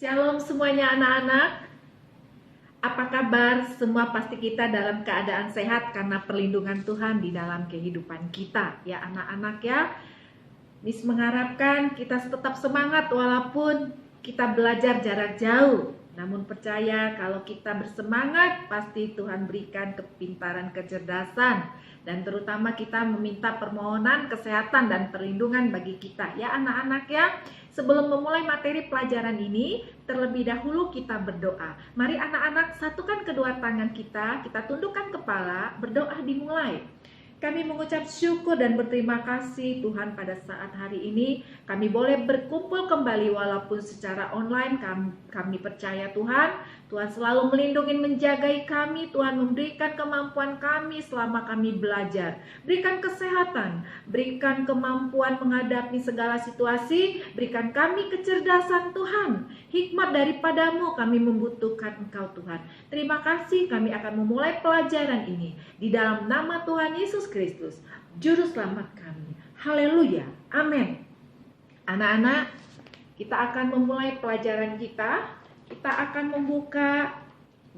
Shalom semuanya anak-anak. Apa kabar? Semua pasti kita dalam keadaan sehat karena perlindungan Tuhan di dalam kehidupan kita. Ya anak-anak ya. Miss mengharapkan kita tetap semangat walaupun kita belajar jarak jauh. Namun percaya kalau kita bersemangat pasti Tuhan berikan kepintaran, kecerdasan, dan terutama kita meminta permohonan kesehatan dan perlindungan bagi kita ya anak-anak ya. Sebelum memulai materi pelajaran ini, terlebih dahulu kita berdoa. Mari anak-anak satukan kedua tangan kita tundukkan kepala, berdoa dimulai. Kami mengucap syukur dan berterima kasih Tuhan pada saat hari ini kami boleh berkumpul kembali walaupun secara online. Kami percaya Tuhan selalu melindungi menjagai kami. Tuhan memberikan kemampuan kami selama kami belajar. Berikan kesehatan, berikan kemampuan menghadapi segala situasi, berikan kami kecerdasan Tuhan. Hikmat daripadamu kami membutuhkan Engkau Tuhan. Terima kasih, kami akan memulai pelajaran ini di dalam nama Tuhan Yesus Kristus, Juru Selamat kami. Haleluya, amin. Anak-anak, kita akan memulai pelajaran kita. Kita akan membuka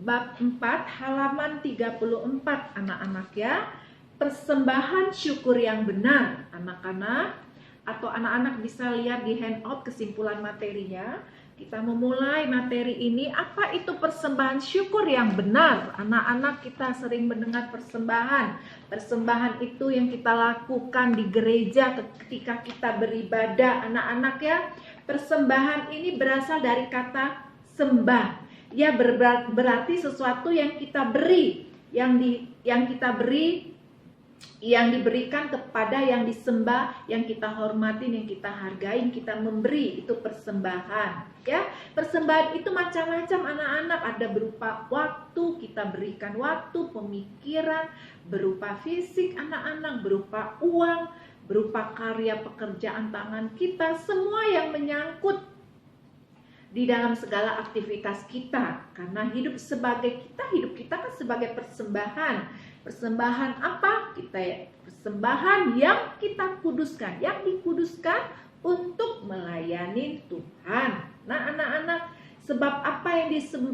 bab 4 halaman 34 anak-anak ya. Persembahan syukur yang benar anak-anak. Atau anak-anak bisa lihat di handout kesimpulan materinya. Kita memulai materi ini, apa itu persembahan syukur yang benar? Anak-anak kita sering mendengar persembahan. Persembahan itu yang kita lakukan di gereja ketika kita beribadah anak-anak ya. Persembahan ini berasal dari kata sembah. Ya berarti sesuatu yang kita beri, yang kita beri, yang diberikan kepada yang disembah, yang kita hormatin, yang kita hargain, kita memberi, itu persembahan. Ya, persembahan itu macam-macam anak-anak, ada berupa waktu, kita berikan waktu, pemikiran, berupa fisik anak-anak, berupa uang, berupa karya pekerjaan tangan kita, semua yang menyangkut di dalam segala aktivitas kita. Karena hidup kita kan sebagai persembahan. Persembahan apa? Persembahan yang kita kuduskan, yang dikuduskan untuk melayani Tuhan. Nah anak-anak, sebab apa yang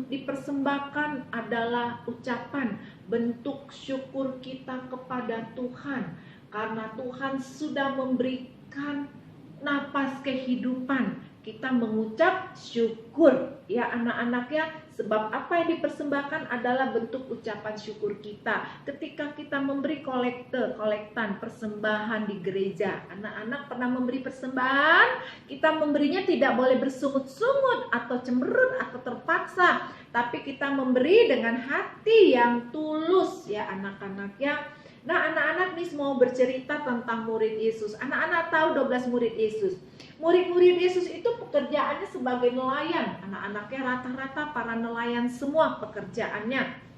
dipersembahkan adalah ucapan bentuk syukur kita kepada Tuhan. Karena Tuhan sudah memberikan napas kehidupan, kita mengucap syukur ya anak-anak ya. Sebab apa yang dipersembahkan adalah bentuk ucapan syukur kita ketika kita memberi kolektan persembahan di gereja. Anak-anak pernah memberi persembahan, kita memberinya tidak boleh bersungut-sungut atau cemberut atau terpaksa, tapi kita memberi dengan hati yang tulus ya anak-anak ya. Nah anak-anak nih mau bercerita tentang murid Yesus. Anak-anak tahu 12 murid Yesus. Murid-murid Yesus itu pekerjaannya sebagai nelayan. Anak-anaknya rata-rata para nelayan semua pekerjaannya.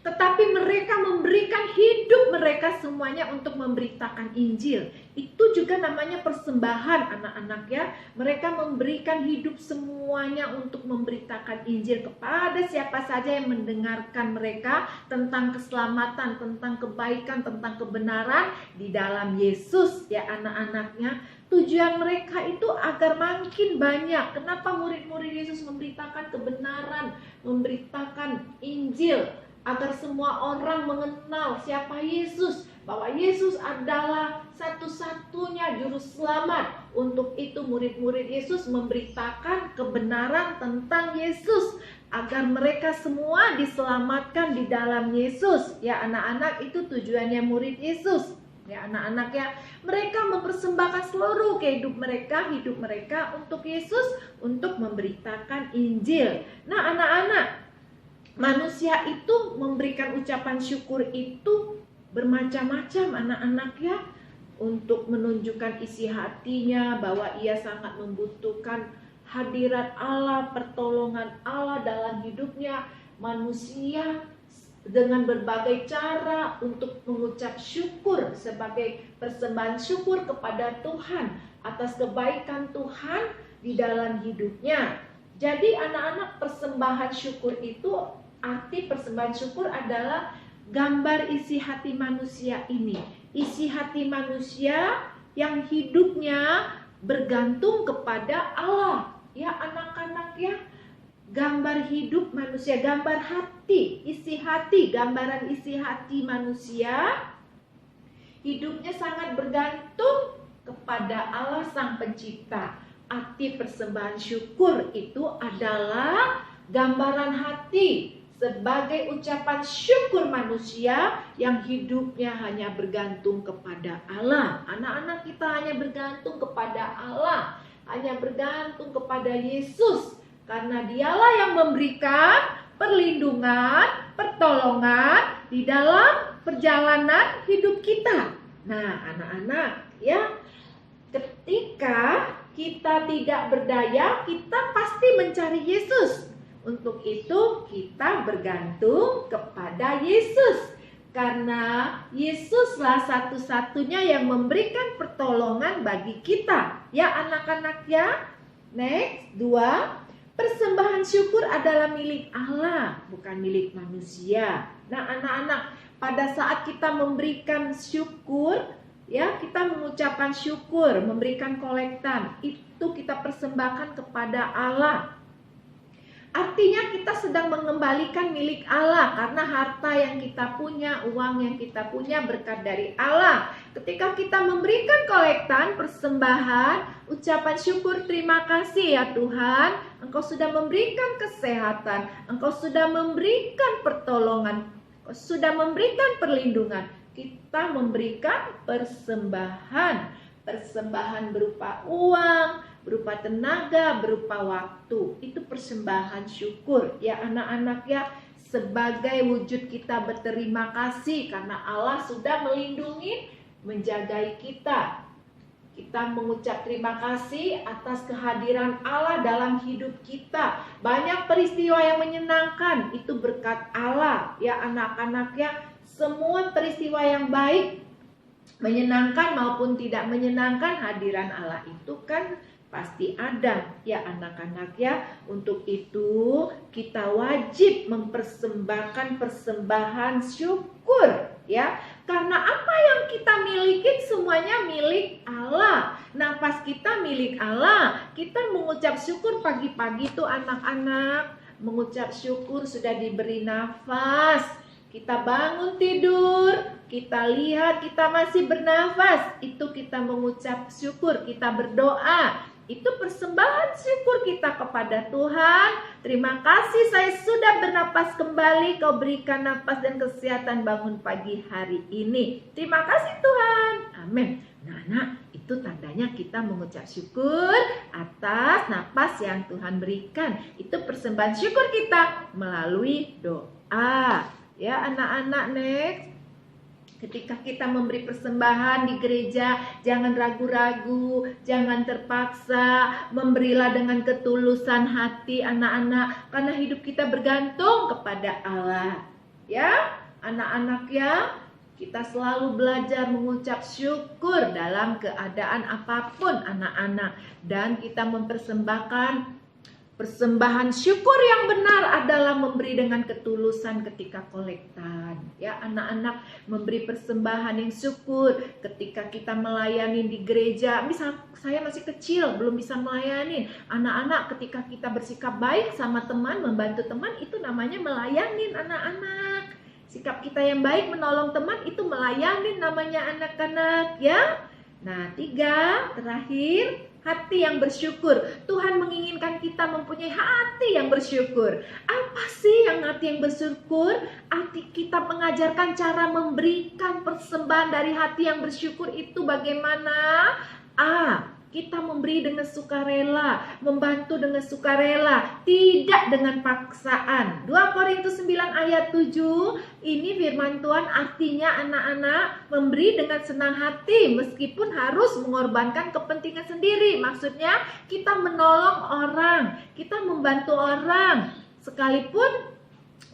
Tetapi mereka memberikan hidup mereka semuanya untuk memberitakan Injil. Itu juga namanya persembahan anak-anak ya. Mereka memberikan hidup semuanya untuk memberitakan Injil kepada siapa saja yang mendengarkan mereka tentang keselamatan, tentang kebaikan, tentang kebenaran di dalam Yesus ya anak-anaknya. Tujuan mereka itu agar makin banyak. Kenapa murid-murid Yesus memberitakan kebenaran, memberitakan Injil? Agar semua orang mengenal siapa Yesus, bahwa Yesus adalah satu-satunya juru selamat. Untuk itu murid-murid Yesus memberitakan kebenaran tentang Yesus agar mereka semua diselamatkan di dalam Yesus. Ya anak-anak, itu tujuannya murid Yesus. Ya anak-anak ya, mereka mempersembahkan seluruh hidup mereka untuk Yesus, untuk memberitakan Injil. Nah anak-anak, manusia itu memberikan ucapan syukur itu bermacam-macam anak-anak ya. Untuk menunjukkan isi hatinya bahwa ia sangat membutuhkan hadirat Allah, pertolongan Allah dalam hidupnya. Manusia dengan berbagai cara untuk mengucap syukur sebagai persembahan syukur kepada Tuhan atas kebaikan Tuhan di dalam hidupnya. Jadi anak-anak, persembahan syukur itu, arti persembahan syukur adalah gambar isi hati manusia ini. Isi hati manusia yang hidupnya bergantung kepada Allah. Ya anak-anak ya, gambar hidup manusia, gambar hati, isi hati, gambaran isi hati manusia. Hidupnya sangat bergantung kepada Allah Sang Pencipta. Arti persembahan syukur itu adalah gambaran hati sebagai ucapan syukur manusia yang hidupnya hanya bergantung kepada Allah. Anak-anak kita hanya bergantung kepada Allah, hanya bergantung kepada Yesus. Karena dialah yang memberikan perlindungan, pertolongan di dalam perjalanan hidup kita. Nah, anak-anak ya, ketika kita tidak berdaya, kita pasti mencari Yesus. Untuk itu kita bergantung kepada Yesus. Karena Yesuslah satu-satunya yang memberikan pertolongan bagi kita. Ya anak-anak ya. Next, 2. Persembahan syukur adalah milik Allah, bukan milik manusia. Nah, anak-anak, pada saat kita memberikan syukur, ya, kita mengucapkan syukur, memberikan kolektan, itu kita persembahkan kepada Allah. Artinya kita sedang mengembalikan milik Allah, karena harta yang kita punya, uang yang kita punya berkat dari Allah. Ketika kita memberikan kolektan, persembahan, ucapan syukur, terima kasih ya Tuhan, Engkau sudah memberikan kesehatan, Engkau sudah memberikan pertolongan, Engkau sudah memberikan perlindungan. Kita memberikan persembahan, persembahan berupa uang, berupa tenaga, berupa waktu. Itu persembahan syukur ya anak-anak ya, sebagai wujud kita berterima kasih karena Allah sudah melindungi, menjagai kita. Kita mengucap terima kasih atas kehadiran Allah dalam hidup kita. Banyak peristiwa yang menyenangkan, itu berkat Allah ya anak-anak ya. Semua peristiwa yang baik, menyenangkan maupun tidak menyenangkan, hadiran Allah itu kan pasti ada ya anak-anak ya. Untuk itu kita wajib mempersembahkan persembahan syukur ya. Karena apa yang kita miliki semuanya milik Allah. Nafas kita milik Allah. Kita mengucap syukur pagi-pagi tuh anak-anak, mengucap syukur sudah diberi nafas. Kita bangun tidur, kita lihat kita masih bernafas, itu kita mengucap syukur, kita berdoa. Itu persembahan syukur kita kepada Tuhan. Terima kasih saya sudah bernapas kembali, Kau berikan nafas dan kesehatan bangun pagi hari ini. Terima kasih Tuhan. Amin. Nah, itu tandanya kita mengucap syukur atas nafas yang Tuhan berikan. Itu persembahan syukur kita melalui doa. Ya anak-anak, next. Ketika kita memberi persembahan di gereja, jangan ragu-ragu, jangan terpaksa, memberilah dengan ketulusan hati anak-anak, karena hidup kita bergantung kepada Allah. Ya, anak-anak ya, kita selalu belajar mengucap syukur dalam keadaan apapun anak-anak. Dan kita mempersembahkan persembahan syukur yang benar adalah memberi dengan ketulusan ketika kolektan. Ya, anak-anak memberi persembahan yang syukur ketika kita melayani di gereja. Misal saya masih kecil, belum bisa melayani. Anak-anak ketika kita bersikap baik sama teman, membantu teman, itu namanya melayani anak-anak. Sikap kita yang baik menolong teman, itu melayani namanya anak-anak ya. Nah, 3, terakhir, hati yang bersyukur. Tuhan menginginkan kita mempunyai hati yang bersyukur. Apa sih yang hati yang bersyukur? Arti kita mengajarkan cara memberikan persembahan dari hati yang bersyukur itu bagaimana? Kita memberi dengan sukarela, membantu dengan sukarela, tidak dengan paksaan. 2 Korintus 9 ayat 7, ini firman Tuhan artinya anak-anak memberi dengan senang hati meskipun harus mengorbankan kepentingan sendiri. Maksudnya kita menolong orang, kita membantu orang, sekalipun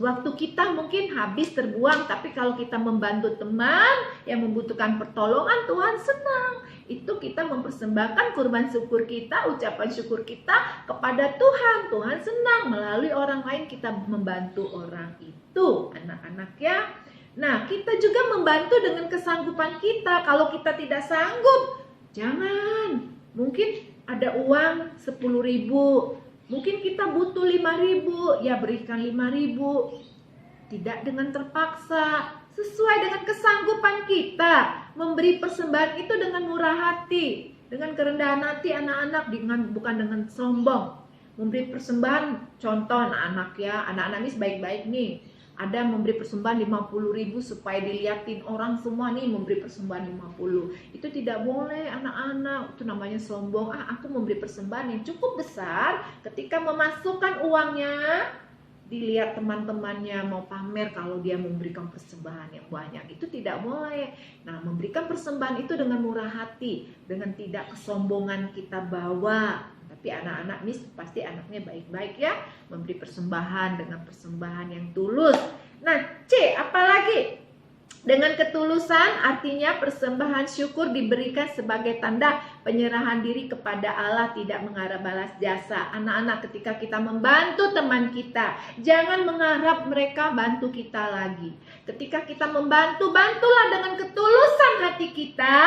waktu kita mungkin habis terbuang, tapi kalau kita membantu teman yang membutuhkan pertolongan, Tuhan senang. Itu kita mempersembahkan kurban syukur kita, ucapan syukur kita kepada Tuhan. Tuhan senang melalui orang lain kita membantu orang itu, anak-anak ya. Nah, kita juga membantu dengan kesanggupan kita. Kalau kita tidak sanggup, jangan. Mungkin ada uang 10.000, Mungkin kita butuh 5.000, ya berikan 5.000. Tidak dengan terpaksa, sesuai dengan kesanggupan kita. Memberi persembahan itu dengan murah hati, dengan kerendahan hati anak-anak, bukan dengan sombong. Memberi persembahan, contoh anak-anak ya, anak-anak ini baik-baik nih. Ada memberi persembahan 50.000 supaya dilihatin orang semua nih memberi persembahan 50. Itu tidak boleh anak-anak, itu namanya sombong. Aku memberi persembahan yang cukup besar, ketika memasukkan uangnya dilihat teman-temannya mau pamer kalau dia memberikan persembahan yang banyak. Itu tidak boleh. Nah, memberikan persembahan itu dengan murah hati, dengan tidak kesombongan kita bawa. Tapi anak-anak ini pasti anaknya baik-baik ya, memberi persembahan dengan persembahan yang tulus. Nah, C, apalagi? Dengan ketulusan artinya persembahan syukur diberikan sebagai tanda penyerahan diri kepada Allah, tidak mengharap balas jasa. Anak-anak, ketika kita membantu teman kita, jangan mengharap mereka bantu kita lagi. Ketika kita membantu, bantulah dengan ketulusan hati kita,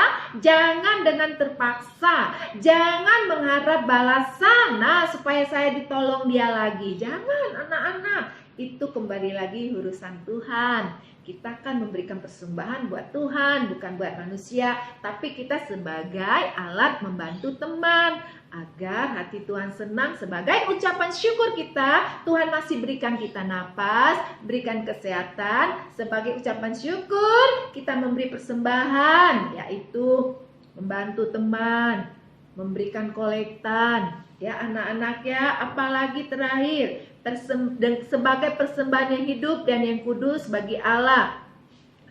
jangan dengan terpaksa. Jangan mengharap balasan, supaya saya ditolong dia lagi. Jangan anak-anak, itu kembali lagi urusan Tuhan. Kita kan memberikan persembahan buat Tuhan, bukan buat manusia, tapi kita sebagai alat membantu teman agar hati Tuhan senang. Sebagai ucapan syukur kita, Tuhan masih berikan kita napas, berikan kesehatan. Sebagai ucapan syukur kita memberi persembahan, yaitu membantu teman, memberikan kolektan ya anak-anak ya. Apalagi terakhir, sebagai persembahan yang hidup dan yang kudus bagi Allah.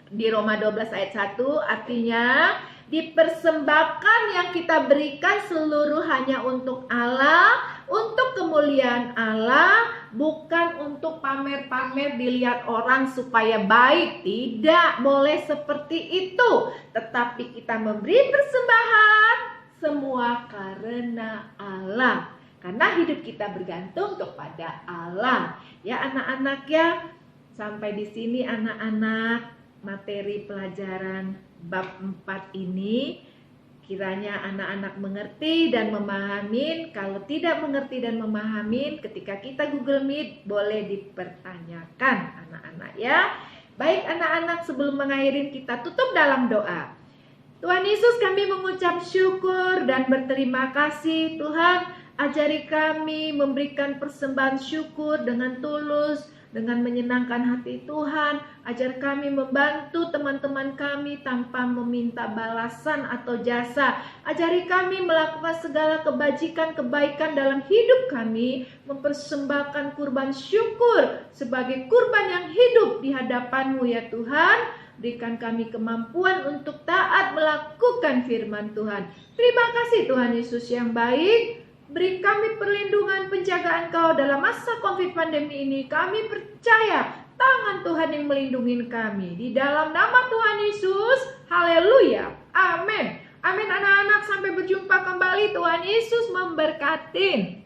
Di Roma 12 ayat 1 artinya dipersembahkan yang kita berikan seluruh hanya untuk Allah, untuk kemuliaan Allah, bukan untuk pamer-pamer dilihat orang supaya baik. Tidak boleh seperti itu. Tetapi kita memberi persembahan semua karena Allah. Karena hidup kita bergantung kepada Allah. Ya anak-anak ya, sampai di sini anak-anak materi pelajaran bab 4 ini. Kiranya anak-anak mengerti dan memahami. Kalau tidak mengerti dan memahami, ketika kita Google Meet boleh dipertanyakan anak-anak ya. Baik anak-anak, sebelum mengakhiri kita tutup dalam doa. Tuhan Yesus, kami mengucap syukur dan berterima kasih Tuhan. Ajari kami memberikan persembahan syukur dengan tulus, dengan menyenangkan hati Tuhan. Ajar kami membantu teman-teman kami tanpa meminta balasan atau jasa. Ajari kami melakukan segala kebajikan, kebaikan dalam hidup kami, mempersembahkan kurban syukur sebagai kurban yang hidup di hadapan-Mu ya Tuhan. Berikan kami kemampuan untuk taat melakukan firman Tuhan. Terima kasih Tuhan Yesus yang baik. Beri kami perlindungan penjagaan Kau dalam masa COVID pandemi ini. Kami percaya tangan Tuhan yang melindungi kami. Di dalam nama Tuhan Yesus, haleluya, amin. Amin anak-anak, sampai berjumpa kembali. Tuhan Yesus memberkati.